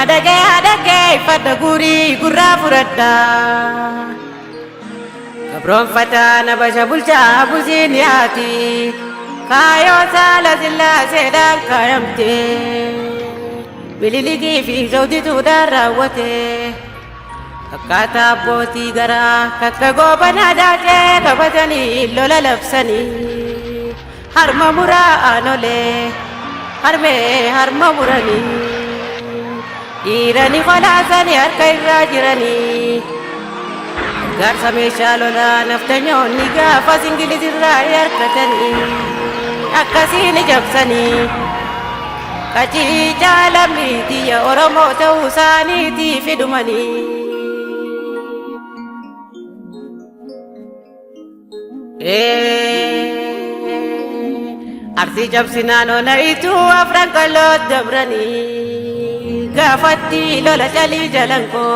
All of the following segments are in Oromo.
Madagay fada guri gurra furada kabron fata na basha bulcha buziniati kayo sala zilla sedan kayamte bililigi fi zawdi tudarawate akata boti gara kakago banadate kabatani lola lapsani harma mura anole harma murani Irani khalasani harkai rajirani gar samesha lola naftanyo niga fasingili dirrai harkatani akasini jabsani kachi jalami diya oromo tausani ti fidumani arsi jabsinano na itu afran kalot dabrani Gafati lola jali jalanko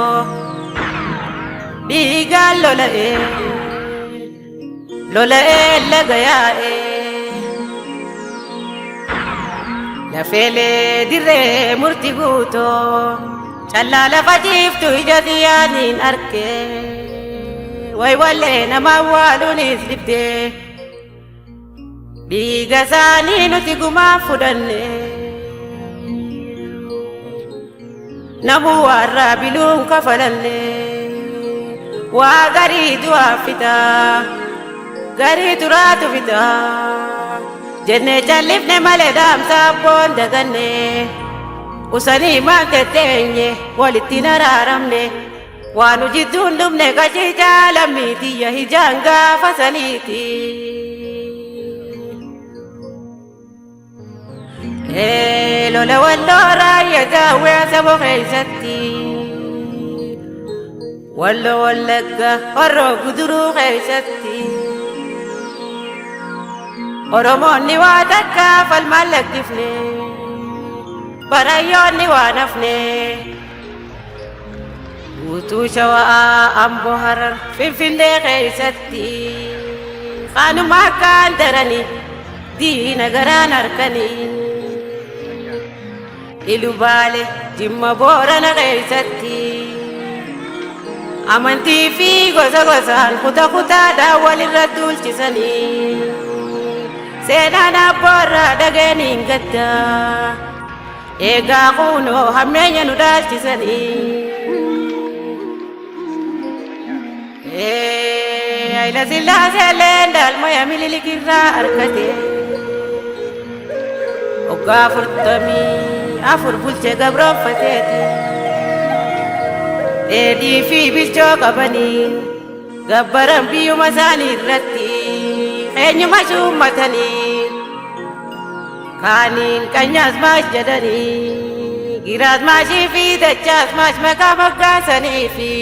bigal lola lagaya la fele dire murti guto challa la fatif tu jadiyanin arke way wale na mawaluni slipte bigasani nutiguma fudanne Namu warra bilun kafalalle wa garidu afita garidu ratu fita jenne jalifne male dam sabon daganne usani mantetenye walitina raramne wanu jidun lumne gaji jalamiti ya hijanga fasaliti lola wallora ya dawe sabo khaysati wallo wallaga oro guduru khaysati oromoni wataka fal malak tifne barayoni wanafne utu shawa ambo harar fifinde khaysati khanu makan darani di nagaran arkani Ilubale jimma borana gaisati amanti fi goza kuta da walin radul chisani senana borra dageni gadda ega kuno hamenya nudal chisani ayla zilla zelendal moya mililikira arkate oga furtami afur bulche gabro fateti edi fi bicho kabani gabaram biyu masani ratti enyu mashu matani kanin kanyas mas jadani giras mashi fi dachas mas makabagasani fi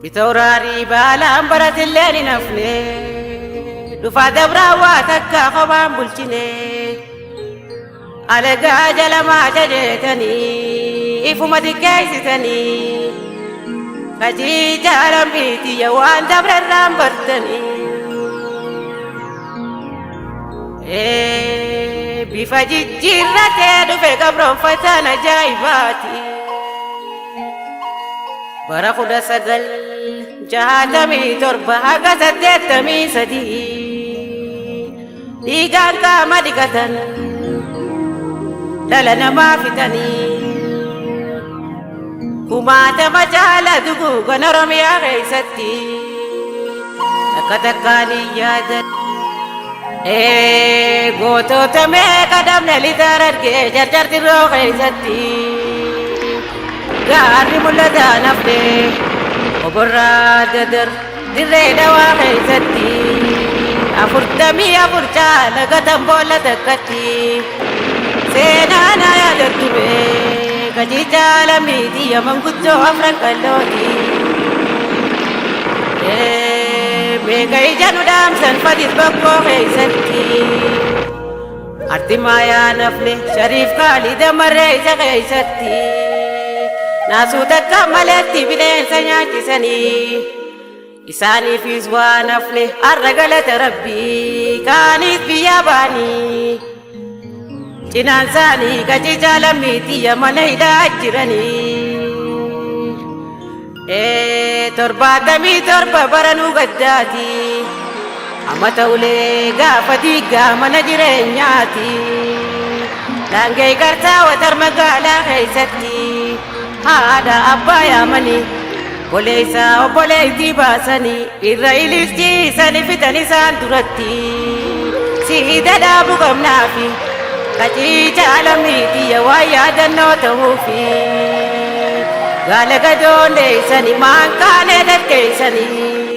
bitaurari bala ambaratillani nafne dufa dabra wa takka khabam bulchine Alaga jalama jajetani ifumati kaisitani kaji jalam biti yawan dabram bartani bifaji jirate du fe gabron fatana jaibati barakuda sagal jahatami torba haga satetami sadi digan ka madigatan Dalana mafitani kumata majala dugu ganaram ya gaisati akatakani yadat goto tame kadam nali tarar ke jar tiro gaisati gari mulada nafde oborra dadar dire dawa gaisati afurtami afurcha lagatam bola dakati Senana ya dertube kaji jalamiti ya mangkucho afran kaloti begai janudam san fadis bakko gaisati arti maayaa nafne shariif kaalida marree isa keeysatti naasuu takka maletti bineensa nyaachisanii isaaniifis waan nafne har'a galata rabbii kaanis biyya baanii cinaan isaanii qaciicaa lammiitiyya mana hidhaa jiranii 77 baranuu gaddaati Amata ulee gaafa diigaa mana jireenyaati Daangee gartaa watar magaalaa keessatti haadha abbaa yaamanii Boleessa obboleettii baasanii irra ililchiisanii fitan isaan duratti Siida dhaabu qabnaafi qaciicaa lammiitiyya waa yaadannoo ta'uufi Gaala gadoon deessanii maanqaalee darkeessanii